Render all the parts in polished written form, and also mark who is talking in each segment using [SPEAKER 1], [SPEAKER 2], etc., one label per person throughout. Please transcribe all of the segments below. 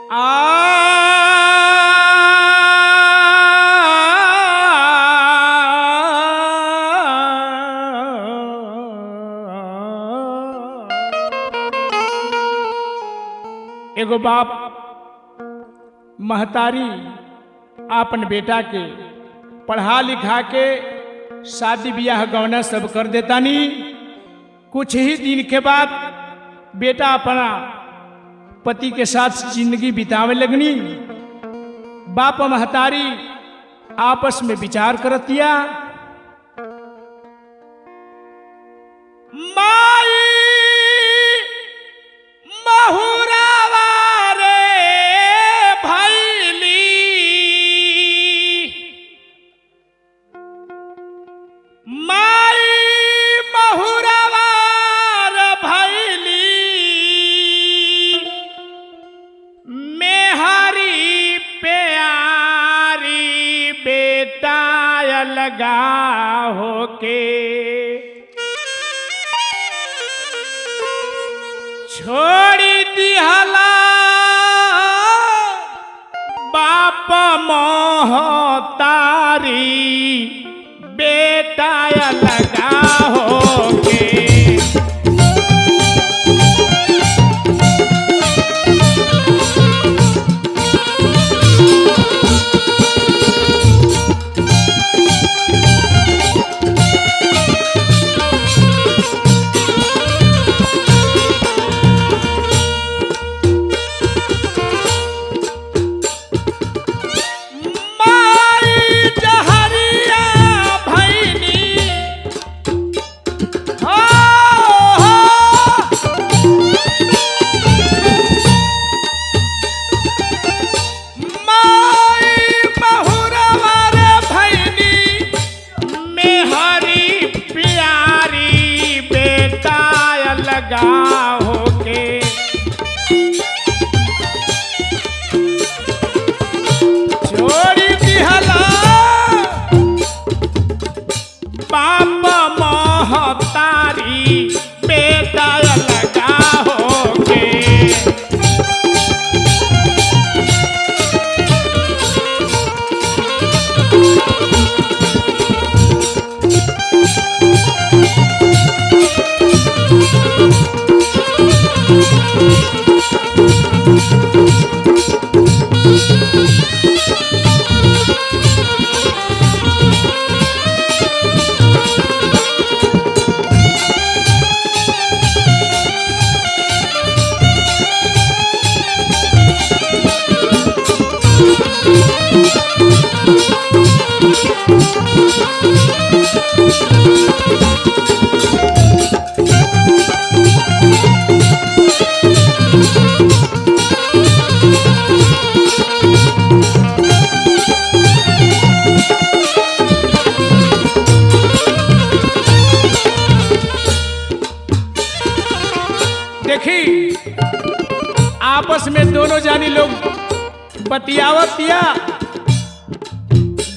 [SPEAKER 1] एगो बाप महतारी अपन बेटा के पढ़ा लिखा के शादी ब्याह गौना सब कर देतानी। कुछ ही दिन के बाद बेटा अपना पति के साथ जिंदगी बितावे लगनी। बाप महतारी आपस में विचार करतिया, माई महुरावा रे भैली, माई महुरावा रे भैली, मेहरी प्यारी बेटा लगा होके, छोड़ी दिहला बाप महतारी बेटा लगा होके। देखी आपस में दोनों जानी लोग बतियावतिया,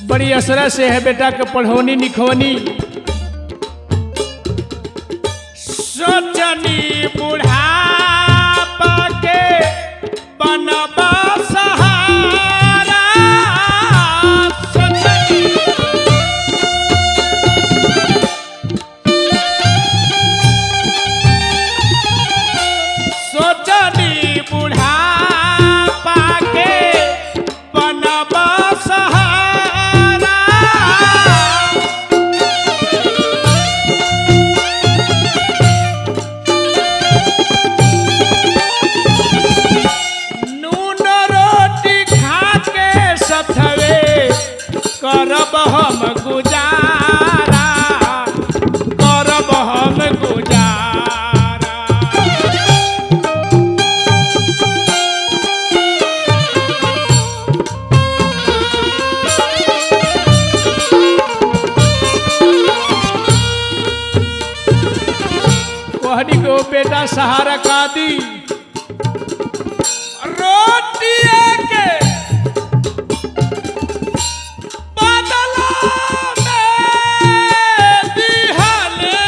[SPEAKER 1] बड़ी असरा से है बेटा के पढ़ौनी निखवनी। सोचनी बुढ़ापा के बनबा सहारा, सोचनी बुढ़ापा के बनबा सहारा, नून रोटी खा के सथवे करब हम गुजारा, करब हम गुजारा। कहनी को बेटा सहारा का दी, रोटी के बदला में दिहले,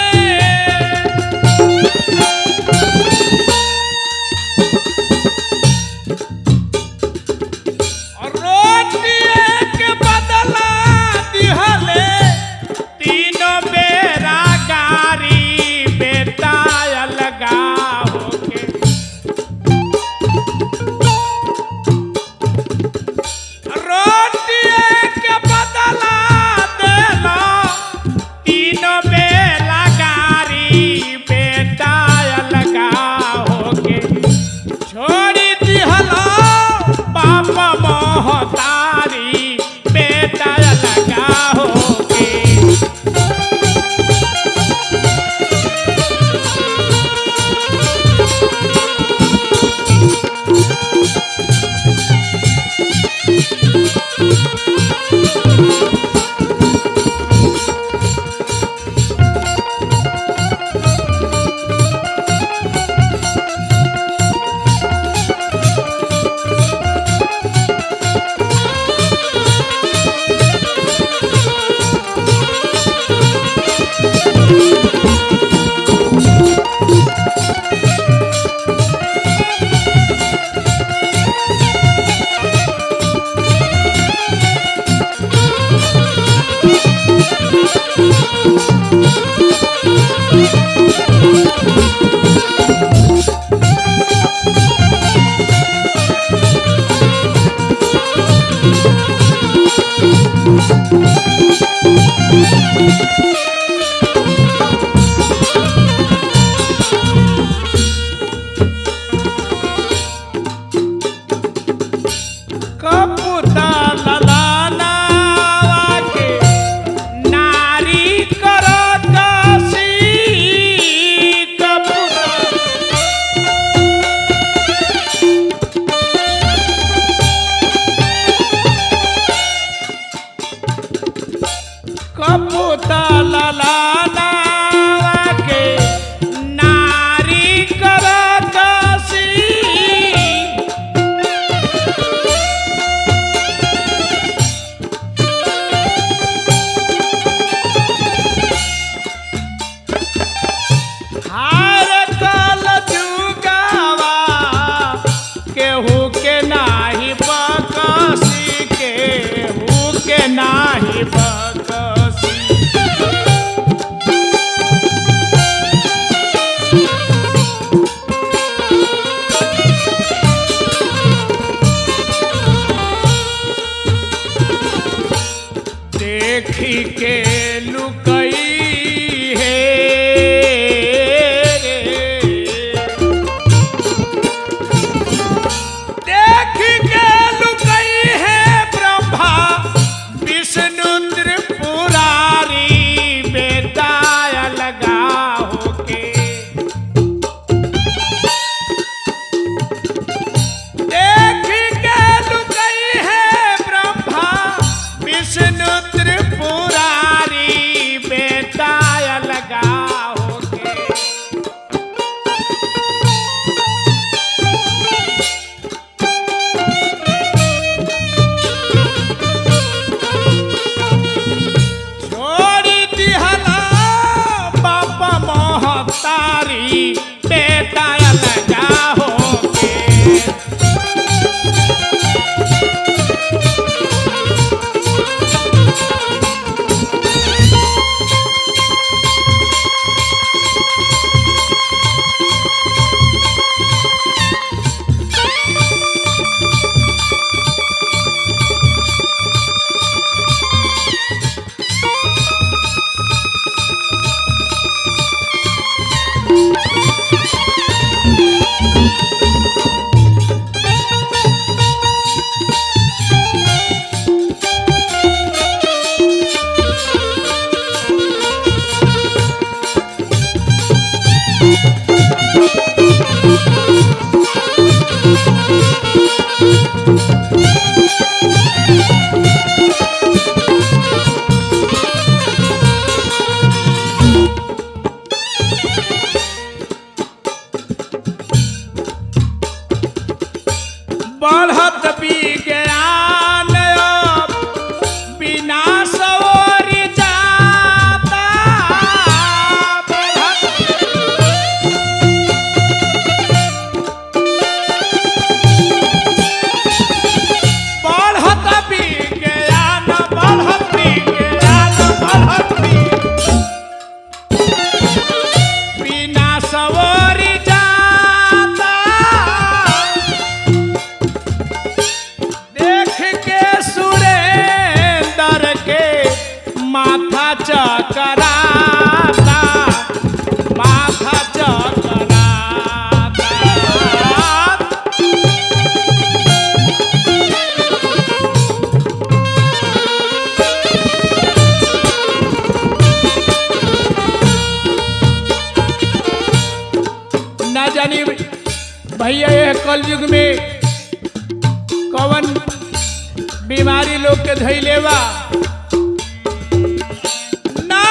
[SPEAKER 1] देखी के लुकई है देखी के लुकई है ब्रह्मा विष्णु त्रिपुरारी बेताय लगा होके देखी के लुकई है ब्रह्मा विष्णु त्रिपुरारी बेताय लगा होके छोड़ी दिहला बाबा मोहतारी बेताय लगा होके बढ़त विज्ञान अब बिना सवरी जाता बढ़त विज्ञान बढ़त विज्ञान बढ़त बिना सवरी जाता देख के सुरेंद्र के माथा चकराता माथा चकराता ना जानी भैया ये कलयुग में कौन बीमारी लोग के धैले बा ना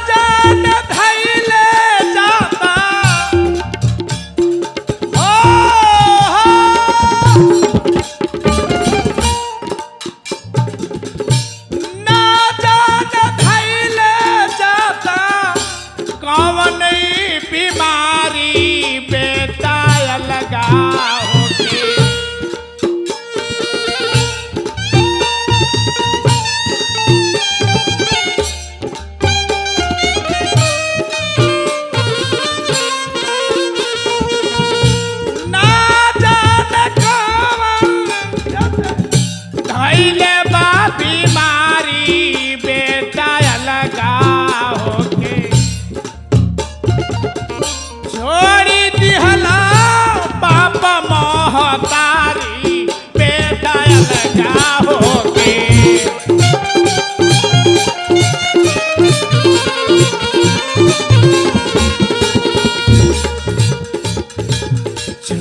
[SPEAKER 1] जाने धैले जाता हो ना जाने धैले जाता कौन बीमारी बेताय लगा होके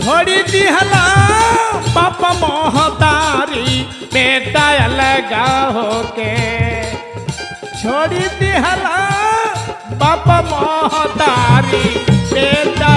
[SPEAKER 1] छोड़ी दिहला बाप मोहतारी बेटा अलग होके छोड़ी दिहला बाप मोहतारी बेटा